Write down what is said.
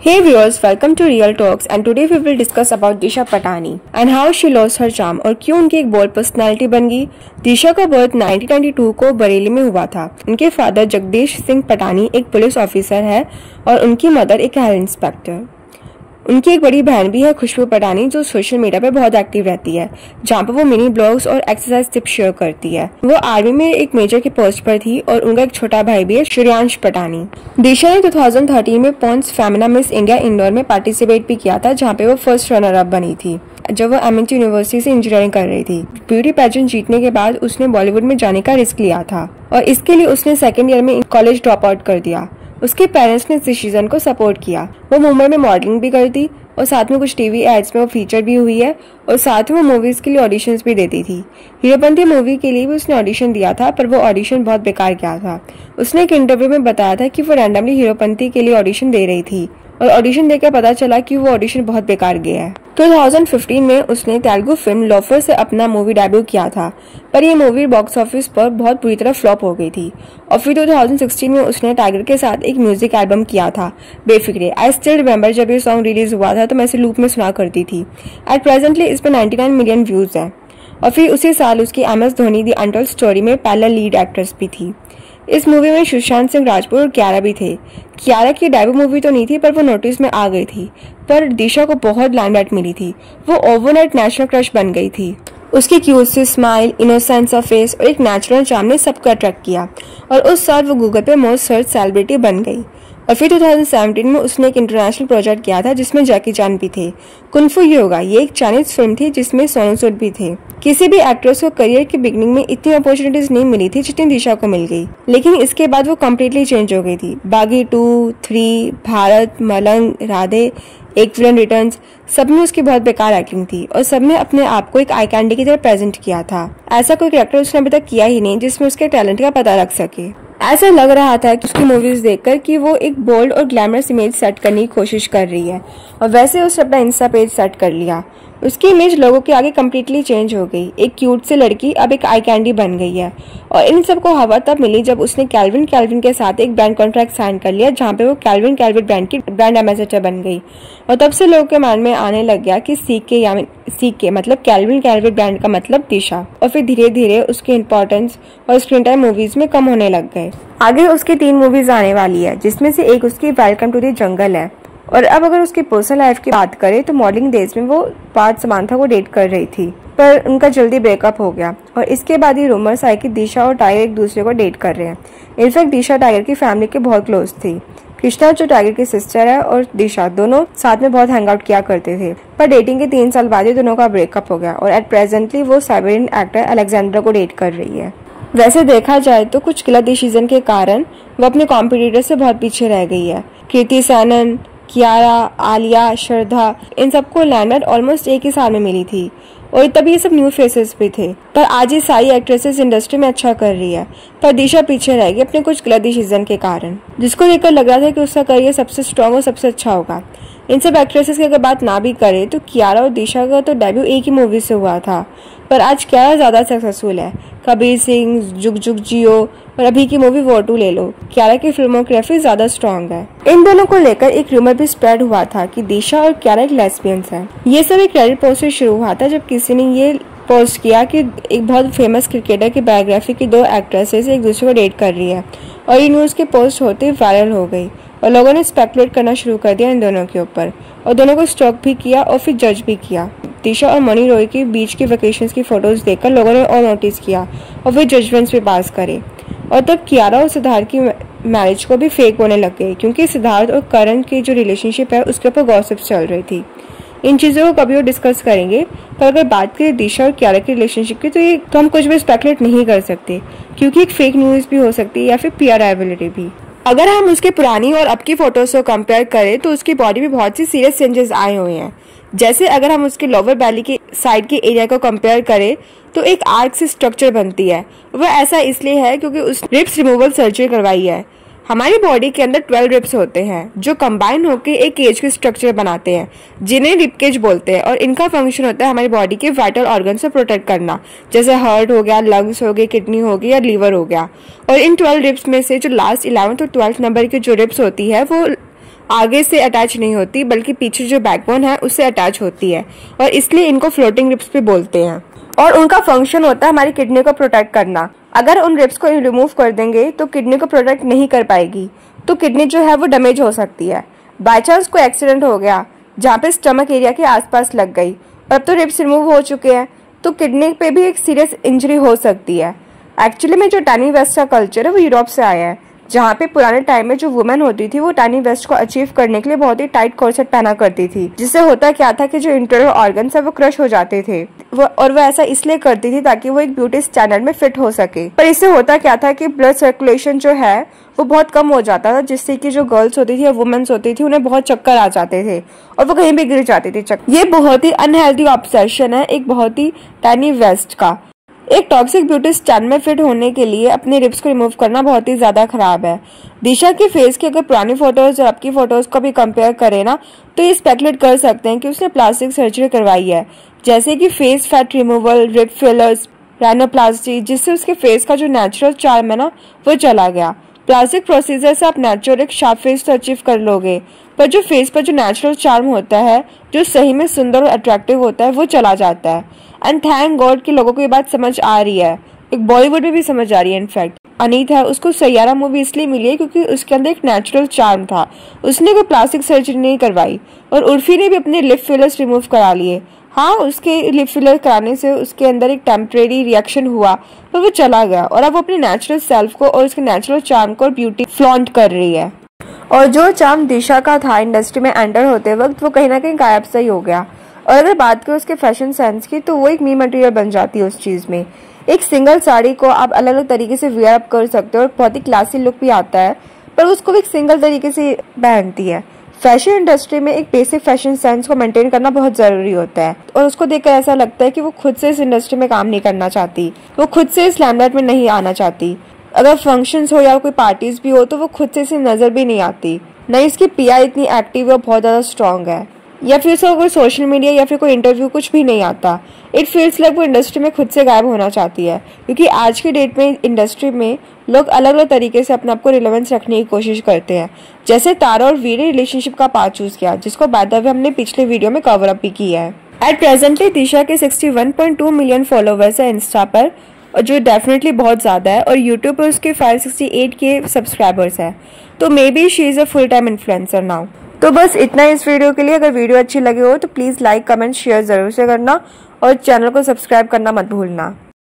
Hey viewers, welcome to Real Talks and today we will discuss about Disha Patani and how she lost her charm और क्यों उनकी एक bold personality बन गई। दिशा का birth 1992 को बरेली में हुआ था। उनके फादर जगदीश सिंह पटानी एक पुलिस ऑफिसर है और उनकी मदर एक हेल्थ इंस्पेक्टर। उनकी एक बड़ी बहन भी है खुशबू पटानी जो सोशल मीडिया पे बहुत एक्टिव रहती है, जहाँ पर वो मिनी ब्लॉग्स और एक्सरसाइज टिप्स शेयर करती है। वो आर्मी में एक मेजर के पोस्ट पर थी और उनका एक छोटा भाई भी है श्रेयांश पटानी। दिशा ने 2013 में Pond's Femina Miss India Indore में पार्टिसिपेट भी किया था, जहाँ पे वो फर्स्ट रनर अप बनी थी जब वो एमएनटी यूनिवर्सिटी से इंजीनियरिंग कर रही थी। ब्यूटी पेजेंट जीतने के बाद उसने बॉलीवुड में जाने का रिस्क लिया था और इसके लिए उसने सेकेंड ईयर में कॉलेज ड्रॉप आउट कर दिया। उसके पेरेंट्स ने इस डिसीजन को सपोर्ट किया। वो मुंबई में मॉडलिंग भी करती और साथ में कुछ टीवी एड्स में वो फीचर भी हुई है और साथ में वो मूवीज के लिए ऑडिशंस भी देती थी। हीरोपंती मूवी के लिए भी उसने ऑडिशन दिया था, पर वो ऑडिशन बहुत बेकार गया था। उसने एक इंटरव्यू में बताया था कि वो रैंडमली हीरोपंती के लिए ऑडिशन दे रही थी और ऑडिशन देकर पता चला कि वो ऑडिशन बहुत बेकार गया है। 2015 में उसने तेलुगु फिल्म लोफर से अपना मूवी डेब्यू किया था, पर ये मूवी बॉक्स ऑफिस पर बहुत बुरी तरह फ्लॉप हो गई थी। और फिर 2016 में उसने टाइगर के साथ एक म्यूजिक एल्बम किया था बेफिक्रे। आई स्टिल रिमेंबर जब ये सॉन्ग रिलीज हुआ था तो मैं इसे लूप में सुना करती थी। एट प्रेजेंटली इस पर 99 मिलियन व्यूज है। और फिर उसी साल उसकी MS Dhoni the untold story में पहला लीड एक्ट्रेस भी थी। इस मूवी में सुशांत सिंह राजपूत और कियारा भी थे। कियारा की डेब्यू मूवी तो नहीं थी, पर वो नोटिस में आ गई थी, पर दिशा को बहुत लाइमलाइट मिली थी। वो ओवरनाइट नेशनल क्रश बन गई थी। उसकी क्यूट सी स्माइल, इनोसेंस ऑफ फेस और एक नेचुरल चार्म ने सबको अट्रैक्ट किया और उस साल वो गूगल पे मोस्ट सर्च सेलिब्रिटी बन गई। और फिर 2017 में उसने एक इंटरनेशनल प्रोजेक्ट किया था जिसमें जैकी चैन भी थे। कुंफू योगा ये एक चाइनीज फिल्म थी जिसमें सोनू सूद भी थे। किसी भी एक्ट्रेस को करियर की बिगनिंग में इतनी अपॉर्चुनिटीज नहीं मिली थी जितनी दिशा को मिल गई, लेकिन इसके बाद वो कम्प्लीटली चेंज हो गई थी। बागी 2, 3, भारत, मलंग, राधे, एक विलन रिटर्न्स, सब में उसकी बहुत बेकार एक्टिंग थी और सब में अपने आप को एक आई कैंडी की तरह प्रेजेंट किया था। ऐसा कोई कैरेक्टर उसने अभी तक किया ही नहीं जिसमें उसके टैलेंट का पता लग सके। ऐसा लग रहा था कि उसकी मूवीज देखकर कि वो एक बोल्ड और ग्लैमरस इमेज सेट करने की कोशिश कर रही है और वैसे उसने अपना इंस्टा पेज सेट कर लिया। उसकी इमेज लोगों के आगे कम्प्लीटली चेंज हो गई। एक क्यूट सी लड़की अब एक आई कैंडी बन गई है और इन सबको हवा तब मिली जब उसने कैल्विन के साथ एक ब्रांड कॉन्ट्रैक्ट साइन कर लिया, जहाँ पे वो कैल्विन ब्रांड की ब्रांड एम्बेसडर बन गई। और तब से लोगों के मन में आने लग गया कि सीके मतलब कैल्विन ब्रांड का मतलब दिशा। और फिर धीरे धीरे उसकी इम्पोर्टेंस और स्क्रीन टाइम मूवीज में कम होने लग गए। आगे उसकी 3 मूवीज आने वाली है, जिसमें से एक उसकी वेलकम टू द जंगल है। और अब अगर उसकी पर्सनल लाइफ की बात करें तो मॉडलिंग डेज में वो पार्थ समांथा को डेट कर रही थी, पर उनका जल्दी ब्रेकअप हो गया और इसके बाद ये रूमर्स आए कि दिशा और टाइगर एक दूसरे को डेट कर रहे हैं। इनफैक्ट दिशा टाइगर की फैमिली के बहुत क्लोज थी। कृष्णा जो टाइगर की सिस्टर है और दिशा दोनों साथ में बहुत हैंग आउट किया करते थे, पर डेटिंग के 3 साल बाद ही दोनों का ब्रेकअप हो गया और एट प्रेजेंटली वो साइबेरियन एक्टर अलेक्जेंड्रा को डेट कर रही है। वैसे देखा जाए तो कुछ गलत डिसीजन के कारण वो अपने कॉम्पिटिटर से बहुत पीछे रह गई है। कृति सैनन, कियारा, आलिया, श्रद्धा, इन सबको लैंडमार्क ऑलमोस्ट एक ही साल में मिली थी और तभी ये सब न्यू फेसेस भी थे। पर आज ये सारी एक्ट्रेसेस इंडस्ट्री में अच्छा कर रही है, पर दिशा पीछे रह गई अपने कुछ गलत डिसीजन के कारण, जिसको देखकर लग रहा था कि उसका करियर सबसे स्ट्रॉन्ग और सबसे अच्छा होगा। इन सब एक्ट्रेसेस की अगर बात ना भी करे तो कियारा और दिशा का तो डेब्यू एक ही मूवी से हुआ था, पर आज कियारा ज्यादा सक्सेसफुल है। कबीर सिंह, जुग जुग जियो और अभी की मूवी वो 2 ले लो, कियारा की फिल्मोग्राफी ज्यादा स्ट्रॉन्ग है। इन दोनों को लेकर एक रूमर भी स्प्रेड हुआ था कि दिशा और कियारा एक लेस्बियंस हैं। ये सब एक रेडिट पोस्ट से शुरू हुआ था जब किसी ने ये पोस्ट किया कि एक बहुत फेमस क्रिकेटर की बायोग्राफी की 2 एक्ट्रेसेस एक दूसरे को डेट कर रही है और ये न्यूज की पोस्ट होते वायरल हो गई और लोगों ने स्पेकुलेट करना शुरू कर दिया इन दोनों के ऊपर और दोनों को स्टॉक भी किया और फिर जज भी किया। दिशा और मनी रॉय के बीच की वेकेशंस की फोटोज देखकर लोगों ने और नोटिस किया और फिर जजमेंट्स भी पास करे। और तब कियारा और सिद्धार्थ की मैरिज को भी फेक होने लग गई, क्योंकि सिद्धार्थ और करण की जो रिलेशनशिप है उसके ऊपर गॉसिप्स चल रही थी। इन चीजों को कभी और डिस्कस करेंगे, पर अगर बात करें दिशा और कियारा की रिलेशनशिप की तो हम कुछ भी स्पेकुलेट नहीं कर सकते, क्योंकि एक फेक न्यूज भी हो सकती है या फिर PR लायबिलिटी भी। अगर हम उसके पुरानी और अब की फोटोज को कंपेयर करें तो उसकी बॉडी में बहुत सी सीरियस चेंजेस आए हुए हैं। जैसे अगर हम उसके लोअर बैली के साइड के एरिया को कंपेयर करें तो एक आर्क से स्ट्रक्चर बनती है। वह ऐसा इसलिए है क्योंकि उस रिब्स रिमूवल सर्जरी करवाई है। हमारी बॉडी के अंदर 12 रिब्स होते हैं जो कंबाइन होकर एक केज के स्ट्रक्चर बनाते हैं, जिन्हें रिब केज बोलते हैं। और इनका फंक्शन होता है हमारी बॉडी के वाइटल ऑर्गन से प्रोटेक्ट करना, जैसे हार्ट हो गया, लंग्स हो गए, किडनी हो गई या लीवर हो गया। और इन 12 रिब्स में से जो लास्ट 11th और 12th नंबर की जो रिब्स होती है वो आगे से अटैच नहीं होती बल्कि पीछे जो बैकबोन है उससे अटैच होती है और इसलिए इनको फ्लोटिंग रिब्स भी बोलते हैं। और उनका फंक्शन होता है हमारी किडनी को प्रोटेक्ट करना। अगर उन रिब्स को रिमूव कर देंगे तो किडनी को प्रोटेक्ट नहीं कर पाएगी, तो किडनी जो है वो डैमेज हो सकती है। बाय चांस कोई एक्सीडेंट हो गया जहाँ पे स्टमक एरिया के आसपास लग गई और अब तो रिब्स रिमूव हो चुके हैं, तो किडनी पे भी एक सीरियस इंजरी हो सकती है। एक्चुअली में जो टाइनी वेस्ट का कल्चर है वो यूरोप से आया है, जहाँ पे पुराने टाइम में जो वुमेन होती थी वो टाइनी वेस्ट को अचीव करने के लिए बहुत ही टाइट कॉर्सेट पहना करती थी, जिससे होता क्या था कि जो इंटरनल ऑर्गन्स है वो क्रश हो जाते थे। वो ऐसा इसलिए करती थी ताकि वो एक ब्यूटी स्टैंडर्ड में फिट हो सके। पर इससे होता क्या था कि ब्लड सर्कुलेशन जो है वो बहुत कम हो जाता था, जिससे कि जो गर्ल्स होती थी या वुमेन्स होती थी उन्हें बहुत चक्कर आ जाते थे और वो कहीं भी गिर जाती थी। ये बहुत ही अनहेल्दी ऑब्सेशन है एक बहुत ही टाइनी वेस्ट का। एक टॉक्सिक ब्यूटी स्टैंड में फिट होने के लिए अपने रिब्स को रिमूव करना बहुत ही ज्यादा खराब है। दिशा की फेस की अगर पुरानी फोटोज और अब की फोटोज को भी कंपेयर करें ना, तो ये स्पेकुलेट कर सकते हैं कि उसने प्लास्टिक सर्जरी करवाई है, जैसे कि face fat removal, rib fillers, rhinoplasty, जिससे उसके फेस का जो नेचुरल चार्म है ना वो चला गया। प्लास्टिक प्रोसीजर से आप नेचुरल एक शार्प फेस तो अचीव कर लोगे, पर जो फेस पर जो नेचुरल चार्म होता है, जो सही में सुंदर और अट्रैक्टिव होता है, वो चला जाता है। एंड थैंक गॉड कि लोगों को ये बात समझ आ रही है, एक बॉलीवुड में भी समझ आ रही है। इनफैक्ट अनीत है, उसको सैयारा मूवी इसलिए मिली है क्योंकि उसके अंदर एक नेचुरल चार्म था, उसने कोई प्लास्टिक सर्जरी नहीं करवाई। और उर्फी ने भी अपने लिप फिलर्स रिमूव करा लिए। हाँ, उसके लिप फिलर कराने से उसके अंदर एक टेम्परेरी रिएक्शन हुआ पर वो चला गया और अब वो अपने नेचुरल सेल्फ को और उसके नेचुरल चार्म को और ब्यूटी फ्लॉन्ट कर रही है। और जो चार्म दिशा का था इंडस्ट्री में एंटर होते वक्त, वो कहीं ना कहीं गायब सा ही हो गया। और अगर बात करें उसके फैशन सेंस की, तो वो एक मी मटेरियल बन जाती है उस चीज में। एक सिंगल साड़ी को आप अलग अलग तरीके से वेयर अप कर सकते हो और बहुत ही क्लासी लुक भी आता है, पर उसको भी एक सिंगल तरीके से पहनती है। फैशन इंडस्ट्री में एक बेसिक फैशन सेंस को मेंटेन करना बहुत जरूरी होता है और उसको देखकर ऐसा लगता है कि वो खुद से इस इंडस्ट्री में काम नहीं करना चाहती, वो खुद से इस लाइमलाइट में नहीं आना चाहती। अगर फंक्शंस हो या कोई पार्टीज भी हो तो वो खुद से इसे नजर भी नहीं आती। नहीं, इसकी पीआर इतनी एक्टिव और बहुत ज्यादा स्ट्रॉन्ग है, या फिर उसको कोई सोशल मीडिया या फिर कोई इंटरव्यू कुछ भी नहीं आता। इट फील्स लाइक वो इंडस्ट्री में खुद से गायब होना चाहती है, क्योंकि आज की डेट में इंडस्ट्री में लोग अलग अलग तरीके से अपने आप को रिलेवेंस रखने की कोशिश करते हैं। जैसे तारा और वीर ने रिलेशनशिप का पार्ट चूज किया, जिसको बाय द वे हमने पिछले वीडियो में कवर अप भी किया है। एट प्रेजेंटली दिशा के 61.2 मिलियन फॉलोवर्स है इंस्टा पर, और जो डेफिनेटली बहुत ज्यादा है, और यूट्यूब पर उसके 568 के सब्सक्राइबर्स है। तो may be she is a full time influencer now. तो बस इतना इस वीडियो के लिए। अगर वीडियो अच्छी लगी हो तो प्लीज लाइक, कमेंट, शेयर जरूर से करना और चैनल को सब्सक्राइब करना मत भूलना।